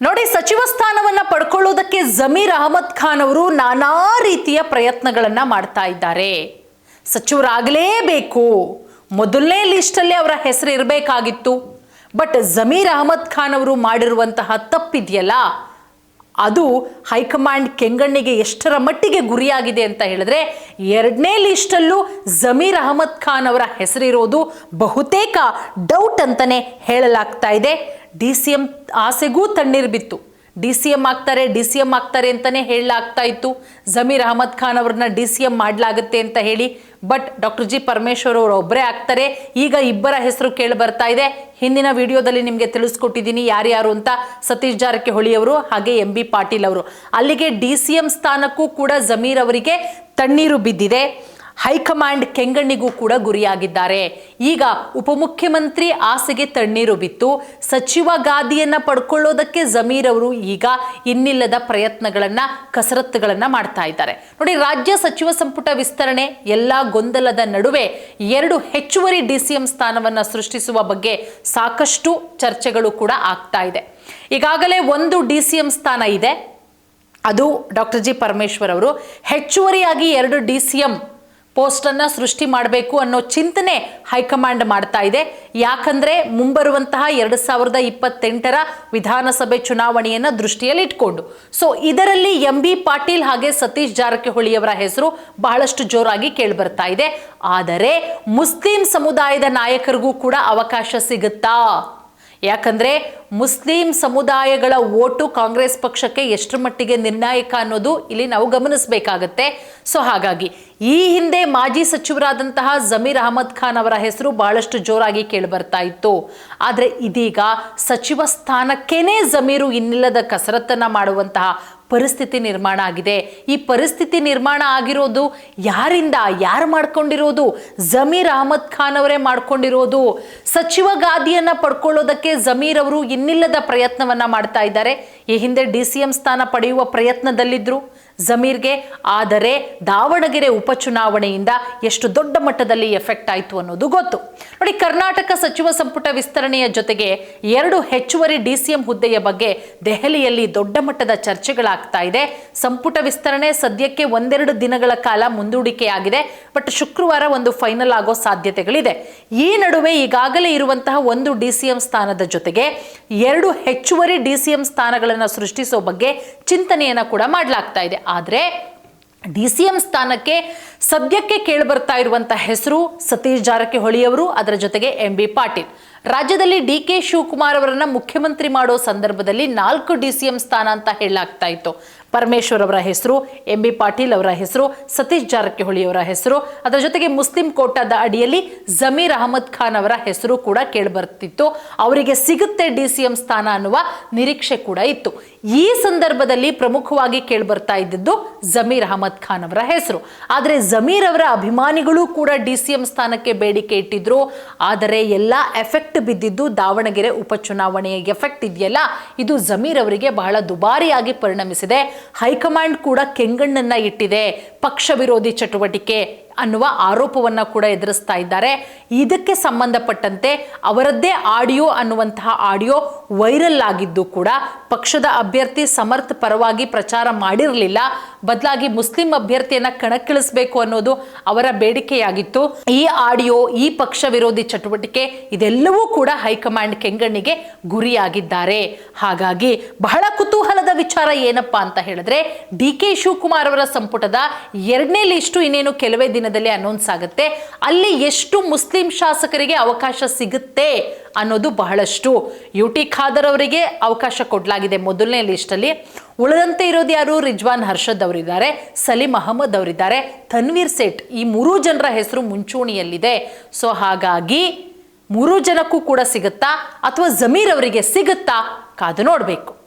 ನೋಡಿ, ಸಚಿವ ಸ್ಥಾನವನ್ನ ಪಡ್ಕೊಳ್ಳೋದಕ್ಕೆ ಜಮೀರ್ ಅಹಮದ್ ಖಾನ್ ಅವರು ನಾನಾ ರೀತಿಯ ಪ್ರಯತ್ನಗಳನ್ನ ಮಾಡ್ತಾ ಇದ್ದಾರೆ. ಸಚಿವರಾಗಲೇಬೇಕು, ಮೊದಲನೇ ಲಿಸ್ಟಲ್ಲೇ ಅವರ ಹೆಸರು ಇರಬೇಕಾಗಿತ್ತು. ಬಟ್ ಜಮೀರ್ ಅಹಮದ್ ಖಾನ್ ಅವರು ಮಾಡಿರುವಂತಹ ತಪ್ಪಿದೆಯಲ್ಲ, ಅದು ಹೈಕಮಾಂಡ್ ಕೆಂಗಣ್ಣಿಗೆ ಎಷ್ಟರ ಮಟ್ಟಿಗೆ ಗುರಿಯಾಗಿದೆ ಅಂತ ಹೇಳಿದ್ರೆ, ಎರಡನೇ ಲಿಸ್ಟಲ್ಲೂ ಜಮೀರ್ ಅಹಮದ್ ಖಾನ್ ಅವರ ಹೆಸರಿರೋದು ಬಹುತೇಕ ಡೌಟ್ ಅಂತಾನೆ ಹೇಳಲಾಗ್ತಾ ಇದೆ. DCM ಆಸೆಗೂ ತಣ್ಣೀರು ಬಿತ್ತು. DCM ಆಗ್ತಾರೆ ಅಂತಾನೆ ಹೇಳಲಾಗ್ತಾ ಇತ್ತು. ಜಮೀರ್ ಅಹಮದ್ ಖಾನ್ ಅವ್ರನ್ನ DCM ಮಾಡಲಾಗುತ್ತೆ ಅಂತ ಹೇಳಿ. ಬಟ್ ಡಾಕ್ಟರ್ ಜಿ ಪರಮೇಶ್ವರ್ ಅವರು ಒಬ್ಬರೇ ಆಗ್ತಾರೆ. ಈಗ ಇಬ್ಬರ ಹೆಸರು ಕೇಳಿ ಬರ್ತಾ ಇದೆ. ಹಿಂದಿನ ವಿಡಿಯೋದಲ್ಲಿ ನಿಮಗೆ ತಿಳಿಸ್ಕೊಟ್ಟಿದ್ದೀನಿ ಯಾರ್ಯಾರು ಅಂತ. ಸತೀಶ್ ಜಾರಕಿಹೊಳಿ ಅವರು ಹಾಗೆ MB ಪಾಟೀಲ್ ಅವರು. ಅಲ್ಲಿಗೆ DCM ಸ್ಥಾನಕ್ಕೂ ಕೂಡ ಜಮೀರ್ ಅವರಿಗೆ ತಣ್ಣೀರು ಬಿದ್ದಿದೆ. ಹೈಕಮಾಂಡ್ ಕೆಂಗಣ್ಣಿಗೂ ಕೂಡ ಗುರಿಯಾಗಿದ್ದಾರೆ. ಈಗ ಉಪಮುಖ್ಯಮಂತ್ರಿ ಆಸೆಗೆ ತಣ್ಣೀರು ಬಿತ್ತು. ಸಚಿವ ಗಾದಿಯನ್ನ ಪಡ್ಕೊಳ್ಳೋದಕ್ಕೆ ಜಮೀರ್ ಅವರು ಈಗ ಇನ್ನಿಲ್ಲದ ಕಸರತ್ತುಗಳನ್ನ ಮಾಡ್ತಾ ಇದ್ದಾರೆ. ನೋಡಿ, ರಾಜ್ಯ ಸಚಿವ ಸಂಪುಟ ವಿಸ್ತರಣೆ ಎಲ್ಲಾ ಗೊಂದಲದ ನಡುವೆ 2 ಹೆಚ್ಚುವರಿ DCM ಸ್ಥಾನವನ್ನ ಸೃಷ್ಟಿಸುವ ಬಗ್ಗೆ ಸಾಕಷ್ಟು ಚರ್ಚೆಗಳು ಕೂಡ ಆಗ್ತಾ ಇದೆ. ಈಗಾಗಲೇ ಒಂದು DCM ಸ್ಥಾನ ಇದೆ, ಅದು ಡಾಕ್ಟರ್ ಜಿ ಪರಮೇಶ್ವರ್ ಅವರು. ಹೆಚ್ಚುವರಿಯಾಗಿ 2 DCM ಪೋಸ್ಟ್ ಅನ್ನ ಸೃಷ್ಟಿ ಮಾಡಬೇಕು ಅನ್ನೋ ಚಿಂತನೆ ಹೈಕಮಾಂಡ್ ಮಾಡ್ತಾ ಇದೆ. ಯಾಕಂದ್ರೆ ಮುಂಬರುವಂತಹ 2028ರ ವಿಧಾನಸಭೆ ಚುನಾವಣೆಯನ್ನ ದೃಷ್ಟಿಯಲ್ಲಿ ಇಟ್ಕೊಂಡು. ಸೊ ಇದರಲ್ಲಿ MB ಪಾಟೀಲ್ ಹಾಗೆ ಸತೀಶ್ ಜಾರಕಿಹೊಳಿ ಅವರ ಹೆಸರು ಬಹಳಷ್ಟು ಜೋರಾಗಿ ಕೇಳಿ ಬರ್ತಾ ಇದೆ. ಆದರೆ ಮುಸ್ಲಿಂ ಸಮುದಾಯದ ನಾಯಕರಿಗೂ ಕೂಡ ಅವಕಾಶ ಸಿಗುತ್ತಾ? ಯಾಕಂದ್ರೆ ಮುಸ್ಲಿಂ ಸಮುದಾಯಗಳ ಓಟು ಕಾಂಗ್ರೆಸ್ ಪಕ್ಷಕ್ಕೆ ಎಷ್ಟರ ಮಟ್ಟಿಗೆ ನಿರ್ಣಾಯಕ ಅನ್ನೋದು ಇಲ್ಲಿ ನಾವು ಗಮನಿಸಬೇಕಾಗತ್ತೆ. ಸೊ ಹಾಗಾಗಿ ಈ ಹಿಂದೆ ಮಾಜಿ ಸಚಿವರಾದಂತಹ ಜಮೀರ್ ಅಹಮದ್ ಖಾನ್ ಅವರ ಹೆಸರು ಬಹಳಷ್ಟು ಜೋರಾಗಿ ಕೇಳಿ ಬರ್ತಾ ಇತ್ತು. ಆದ್ರೆ ಇದೀಗ ಸಚಿವ ಸ್ಥಾನಕ್ಕೇನೆ ಜಮೀರು ಇನ್ನಿಲ್ಲದ ಕಸರತ್ತನ್ನ ಮಾಡುವಂತಹ ಪರಿಸ್ಥಿತಿ ನಿರ್ಮಾಣ ಆಗಿದೆ. ಈ ಪರಿಸ್ಥಿತಿ ನಿರ್ಮಾಣ ಆಗಿರೋದು ಯಾರಿಂದ? ಯಾರು ಮಾಡ್ಕೊಂಡಿರೋದು? ಜಮೀರ್ ಅಹಮದ್ ಖಾನ್ ಅವರೇ ಮಾಡ್ಕೊಂಡಿರೋದು. ಸಚಿವ ಗಾದಿಯನ್ನ ಪಡ್ಕೊಳ್ಳೋದಕ್ಕೆ ಜಮೀರ್ ಅವರು ಇನ್ನಿಲ್ಲದ ಪ್ರಯತ್ನವನ್ನ ಮಾಡ್ತಾ ಇದ್ದಾರೆ. ಈ ಹಿಂದೆ DCM ಸ್ಥಾನ ಪಡೆಯುವ ಪ್ರಯತ್ನದಲ್ಲಿದ್ರು ಜಮೀರ್ಗೆ. ಆದರೆ ದಾವಣಗೆರೆ ಉಪಚುನಾವಣೆಯಿಂದ ಎಷ್ಟು ದೊಡ್ಡ ಮಟ್ಟದಲ್ಲಿ ಎಫೆಕ್ಟ್ ಆಯಿತು ಅನ್ನೋದು ಗೊತ್ತು. ನೋಡಿ, ಕರ್ನಾಟಕ ಸಚಿವ ಸಂಪುಟ ವಿಸ್ತರಣೆಯ ಜೊತೆಗೆ 2 ಹೆಚ್ಚುವರಿ DCM ಹುದ್ದೆಯ ಬಗ್ಗೆ ದೆಹಲಿಯಲ್ಲಿ ದೊಡ್ಡ ಮಟ್ಟದ ಚರ್ಚೆಗಳಾಗ್ತಾ ಇದೆ. ಸಂಪುಟ ವಿಸ್ತರಣೆ ಸದ್ಯಕ್ಕೆ 1-2 ದಿನಗಳ ಕಾಲ ಮುಂದೂಡಿಕೆಯಾಗಿದೆ. ಬಟ್ ಶುಕ್ರವಾರ ಒಂದು ಫೈನಲ್ ಆಗೋ ಸಾಧ್ಯತೆಗಳಿದೆ. ಈ ನಡುವೆ ಈಗಾಗಲೇ ಇರುವಂತಹ 1 DCM ಸ್ಥಾನದ ಜೊತೆಗೆ 2 ಹೆಚ್ಚುವರಿ DCM ಸ್ಥಾನಗಳನ್ನು ಸೃಷ್ಟಿಸೋ ಬಗ್ಗೆ ಚಿಂತನೆಯನ್ನ ಕೂಡ ಮಾಡಲಾಗ್ತಾ ಇದೆ. ಆದ್ರೆ DCM ಸ್ಥಾನಕ್ಕೆ ಸದ್ಯಕ್ಕೆ ಕೇಳಿ ಬರ್ತಾ ಇರುವಂತಹ ಹೆಸರು ಸತೀಶ್ ಜಾರಕಿಹೊಳಿ ಅವರು, ಅದರ ಜೊತೆಗೆ MB ಪಾಟೀಲ್. ರಾಜ್ಯದಲ್ಲಿ DK ಶಿವಕುಮಾರ್ ಅವರನ್ನ ಮುಖ್ಯಮಂತ್ರಿ ಮಾಡೋ ಸಂದರ್ಭದಲ್ಲಿ 4 DCM ಸ್ಥಾನ ಅಂತ ಹೇಳಲಾಗ್ತಾ ಇತ್ತು. ಪರಮೇಶ್ವರ್ ಅವರ ಹೆಸರು, MB ಪಾಟೀಲ್ ಅವರ ಹೆಸರು, ಸತೀಶ್ ಜಾರಕಿಹೊಳಿ ಅವರ ಹೆಸರು, ಅದರ ಜೊತೆಗೆ ಮುಸ್ಲಿಂ ಕೋಟಾದ ಅಡಿಯಲ್ಲಿ ಜಮೀರ್ ಅಹಮದ್ ಖಾನ್ ಅವರ ಹೆಸರು ಕೂಡ ಕೇಳಿ ಬರ್ತಿತ್ತು. ಅವರಿಗೆ ಸಿಗುತ್ತೆ DCM ಸ್ಥಾನ ಅನ್ನುವ ನಿರೀಕ್ಷೆ ಕೂಡ ಇತ್ತು. ಈ ಸಂದರ್ಭದಲ್ಲಿ ಪ್ರಮುಖವಾಗಿ ಕೇಳಿ ಬರ್ತಾ ಇದ್ದದ್ದು ಜಮೀರ್ ಅಹಮದ್ ಖಾನ್ ಅವರ ಹೆಸರು. ಆದರೆ ಜಮೀರ್ ಅವರ ಅಭಿಮಾನಿಗಳು ಕೂಡ DCM ಸ್ಥಾನಕ್ಕೆ ಬೇಡಿಕೆ ಇಟ್ಟಿದ್ರು. ಆದರೆ ಎಲ್ಲ ಎಫೆಕ್ಟ್ ಬಿದ್ದಿದ್ದು ದಾವಣಗೆರೆ ಉಪಚುನಾವಣೆಯ ಎಫೆಕ್ಟ್ ಇದೆಯಲ್ಲ, ಇದು ಜಮೀರ್ ಅವರಿಗೆ ಬಹಳ ದುಬಾರಿಯಾಗಿ ಪರಿಣಮಿಸಿದೆ. ಹೈಕಮಾಂಡ್ ಕೂಡ ಕೆಂಗಣ್ಣನ್ನ ಇಟ್ಟಿದೆ. ಪಕ್ಷ ವಿರೋಧಿ ಚಟುವಟಿಕೆ ಅನ್ನುವ ಆರೋಪವನ್ನ ಕೂಡ ಎದುರಿಸ್ತಾ ಇದ್ದಾರೆ. ಇದಕ್ಕೆ ಸಂಬಂಧಪಟ್ಟಂತೆ ಅವರದ್ದೇ ಆಡಿಯೋ ಅನ್ನುವಂತಹ ಆಡಿಯೋ ವೈರಲ್ ಆಗಿದ್ದು ಕೂಡ ಪಕ್ಷದ ಅಭ್ಯರ್ಥಿ ಸಮರ್ಥ್ ಪರವಾಗಿ ಪ್ರಚಾರ ಮಾಡಿರಲಿಲ್ಲ. ಬದಲಾಗಿ ಮುಸ್ಲಿಂ ಅಭ್ಯರ್ಥಿಯನ್ನ ಕಣಕ್ಕಿಳಿಸಬೇಕು ಅನ್ನೋದು ಅವರ ಬೇಡಿಕೆಯಾಗಿತ್ತು. ಈ ಆಡಿಯೋ, ಈ ಪಕ್ಷ ವಿರೋಧಿ ಚಟುವಟಿಕೆ ಇದೆಲ್ಲವೂ ಕೂಡ ಹೈಕಮಾಂಡ್ ಕೆಂಗಣ್ಣಿಗೆ ಗುರಿಯಾಗಿದ್ದಾರೆ. ಹಾಗಾಗಿ ಬಹಳ ಕುತೂಹಲದ ವಿಚಾರ ಏನಪ್ಪಾ ಅಂತ ಹೇಳಿದ್ರೆ, DK ಶಿವಕುಮಾರ್ ಅವರ ಸಂಪುಟದ 2ನೇ ಲಿಸ್ಟು ಇನ್ನೇನು ಕೆಲವೇ ದಿನದಲ್ಲಿ ಅನೌನ್ಸ್ ಆಗುತ್ತೆ. ಅಲ್ಲಿ ಎಷ್ಟು ಮುಸ್ಲಿಂ ಶಾಸಕರಿಗೆ ಅವಕಾಶ ಸಿಗುತ್ತೆ ಅನ್ನೋದು ಬಹಳಷ್ಟು. UT ಖಾದರ್ ಅವರಿಗೆ ಅವಕಾಶ ಕೊಡಲಾಗಿದೆ ಮೊದಲನೇ ಲಿಸ್ಟ್ ಅಲ್ಲಿ. ಉಳಿದಂತೆ ಇರೋದು ಯಾರು? ರಿಜ್ವಾನ್ ಹರ್ಷದ್ ಅವರಿದ್ದಾರೆ, ಸಲೀಂ ಅಹಮದ್ ಅವರಿದ್ದಾರೆ, ತನ್ವೀರ್ ಸೇಠ್. ಈ 3 ಜನರ ಹೆಸರು ಮುಂಚೂಣಿಯಲ್ಲಿದೆ. ಸೊ ಹಾಗಾಗಿ 3 ಜನಕ್ಕೂ ಕೂಡ ಸಿಗುತ್ತಾ ಅಥವಾ ಜಮೀರ್ ಅವರಿಗೆ ಸಿಗುತ್ತಾ? ಕಾದು ನೋಡಬೇಕು.